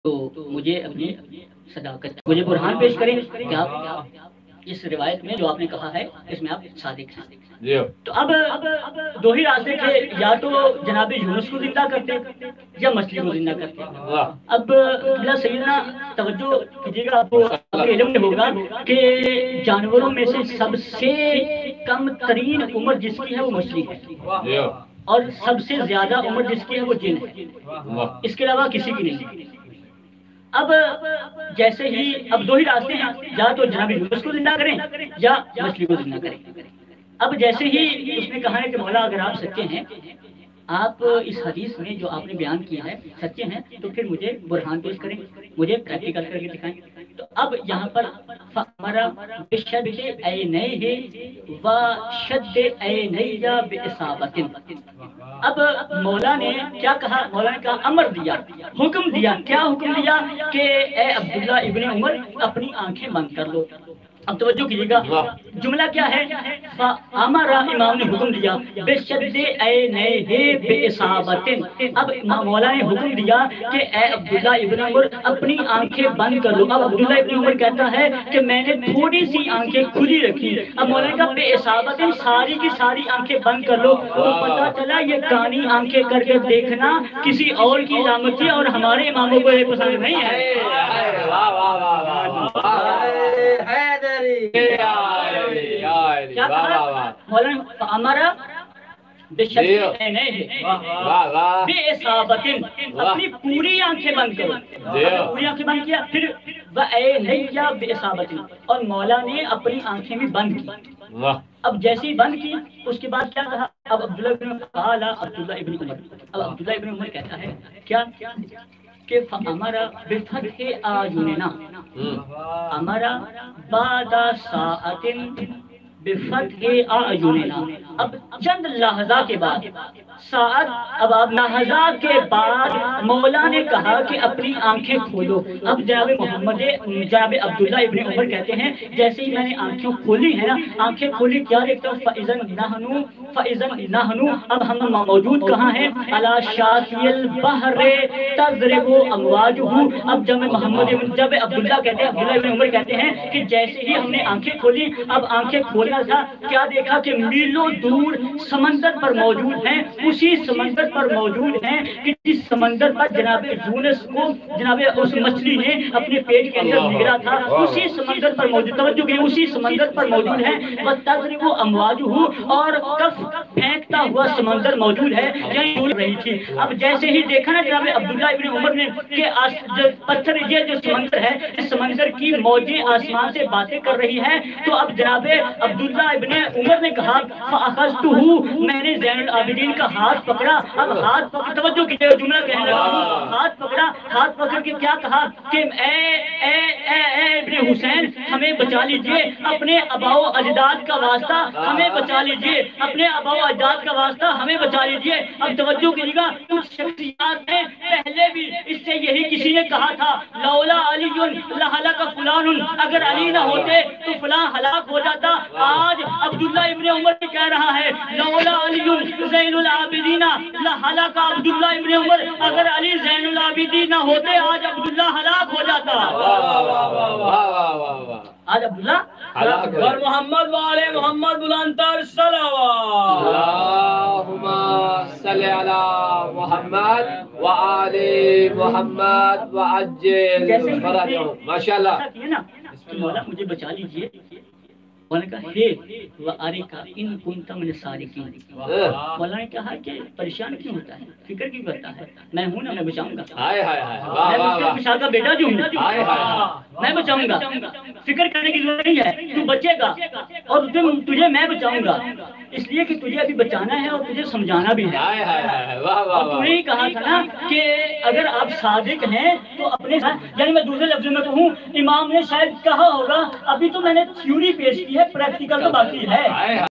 تو مجھے اپنی صداقت مجھے برہان پیش کریں کہ آپ اس روایت میں جو آپ نے کہا ہے اس میں آپ صادق ہیں۔ تو اب دو ہی راستے تھے، یا تو جناب یونس کو زندہ کرتے یا مچھلی کو زندہ کرتے۔ اب سیدنا توجہ کیجیے گا، آپ کو علم میں ہوگا کہ جانوروں میں سے سب سے کم ترین عمر جس کی ہے وہ مچھلی ہے، اور سب سے زیادہ عمر جس کی ہے وہ جن ہے، اس کے علاوہ کسی کی نہیں۔ اب جیسے ہی اب دو ہی راستے ہیں، یا تو جناب یونس کو زندہ کریں یا مچھلی کو زندہ کریں۔ اب جیسے ہی اس نے کہا ہے کہ مولا اگر آپ سچے ہیں، آپ اس حدیث میں جو آپ نے بیان کیا ہے سچے ہیں، تو پھر مجھے برہان پیش کریں، مجھے پریکٹیکل کر کے دکھائیں۔ تو اب یہاں پر ہمارا بشد عینیہ و شد عینیہ باصابۃ، اب مولا نے کیا کہا؟ مولا نے کہا امر دیا، حکم دیا۔ کیا حکم دیا؟ کہ اے عبداللہ ابن عمر اپنی آنکھیں بند کر لو۔ اب توجہ کیجیے گا، جملہ کیا ہے؟ ہمارا امام نے حکم دیا بشد عینیہ باصابۃ۔ اب مولا نے حکم دیا کہ اے عبداللہ ابن عمر اپنی آنکھیں بند کر لو۔ اب عبداللہ ابن عمر کہتا ہے کہ میں نے تھوڑی سی آنکھیں کھلی رکھی۔ اب مولا نے کہا باصابۃ، ساری کی ساری آنکھیں بند کر لو۔ تو پتا چلا یہ کانی آنکھیں کر کے دیکھنا کسی اور کی علامت تھی، اور ہمارے اماموں کو یہ پسند نہیں ہے۔ ہمارا اپنی پوری آنکھیں بند کرو، پوری آنکھیں بند کیا، پھر اور مولا نے اپنی آنکھیں بھی بند کی۔ اب جیسے ہی بند کی اس کے بعد کیا کہا؟ اب عبداللہ ابن عمر اب عبداللہ ابن عمر کہتا ہے کیا کہ ہمارا بفتح اعیننا، ہمارا بعد ساعت بفتح اعیننا، اب چند لحظات کے بعد ساعت، اب لحظات کے بعد مولا نے کہا کہ اپنی آنکھیں کھولو۔ اب جناب عبداللہ ابن عمر کہتے ہیں جیسے ہی میں نے آنکھیں کھولی ہے نا، آنکھیں کھولی کیا دیکھتا ہوں؟ فَإِذًا نَحْنُ، اب ہم موجود کہاں ہیں؟ عَلَى شَاطِئِ الْبَحْرِ تَضْرِبُ أَمْوَاجُهُ۔ اب جب عبداللہ ابن عمر کہتے ہیں کہ جیسے ہی ہم نے آنکھیں کھولی، اب آنکھیں کھولنا تھا، کیا دیکھا کہ میلوں دور سمندر پر موجود ہیں، اسی سمندر پر موجود ہیں کہ جس سمندر پر جناب یونس کو جناب اس مچھلی نے اپنے پیٹ کے اندر نگرا تھا، اسی سمندر پر موجود، توجہ کہ اسی سمندر پر موجود ہے۔ وَتَضْرِبُ أَمْوَاجُهُ، اور کف پھینکتا ہوا سمندر موجود ہے، یہی ڈول رہی تھی۔ اب جیسے ہی دیکھا نا جناب عبداللہ ابن عمر نے کہ پتھر یہ جو سمندر ہے، اس سمندر کی موجیں آسمان سے باتیں کر رہی ہیں، تو اب جناب عبداللہ ابن عمر نے کہا فَأَخَذْتُهُ، میں نے زین العابدین کا ہاتھ پکڑا۔ اب ہاتھ پکڑ، توجہ کیجئے، جملہ کہنے لگا، ہاتھ پکڑا، ہاتھ پکڑ کے کیا کہا کہ اے ابن حسین ہمیں بچا لیجئے، اپنے آباء و اجداد کا واسطہ ہمیں بچا لیجئے، اپنے آباء و اجداد کا واسطہ ہمیں بچا لیجئے۔ اب توجہ کیجئے گا، کچھ شخصیات ہیں پہلے بھی اس سے یہی کسی نے کہا تھا لولا علی لہلک فلان، اگر علی نہ ہوتے تو فلاں ہلاک ہو جاتا۔ آج عبداللہ ابن عمر کہہ رہا ہے لولا علی زین العابدین لہلک عبداللہ ابن عمر، اگر علی زین العابدین نہ ہوتے آج عبداللہ ہلاک ہو جاتا۔ آج عبداللہ اور محمد والے محمد بلندر صلوات اللہم صلی علی محمد وآل محمد وعجل فرجہم۔ ماشاءاللہ، مولا مجھے بچا لیجئے۔ مولا نے کہا ہے وَأَرِكَ إِن كُنْتَ مِنَ الصَّادِقِينَ۔ مولا نے کہا کہ پریشان کیوں ہوتا ہے، فکر کیوں کرتا ہے؟ میں ہوں نا، میں بچاؤں گا۔ میں بشار کا بیٹا جو ہوں، میں بچاؤں گا، فکر کرنے کی ضرورت نہیں ہے، تو بچے گا اور تجھے میں بچاؤں گا، اس لیے کہ تجھے ابھی بچانا ہے اور تجھے سمجھانا بھی ہے۔ اور تو نے ہی کہا تھا نا کہ اگر آپ صادق ہیں تو اپنے ساتھ، یعنی میں دوسرے لفظوں میں کہوں، امام نے شاید کہا ہوگا ابھی تو میں نے تھیوری پیش کی ہے، پریکٹیکل تو باقی ہے۔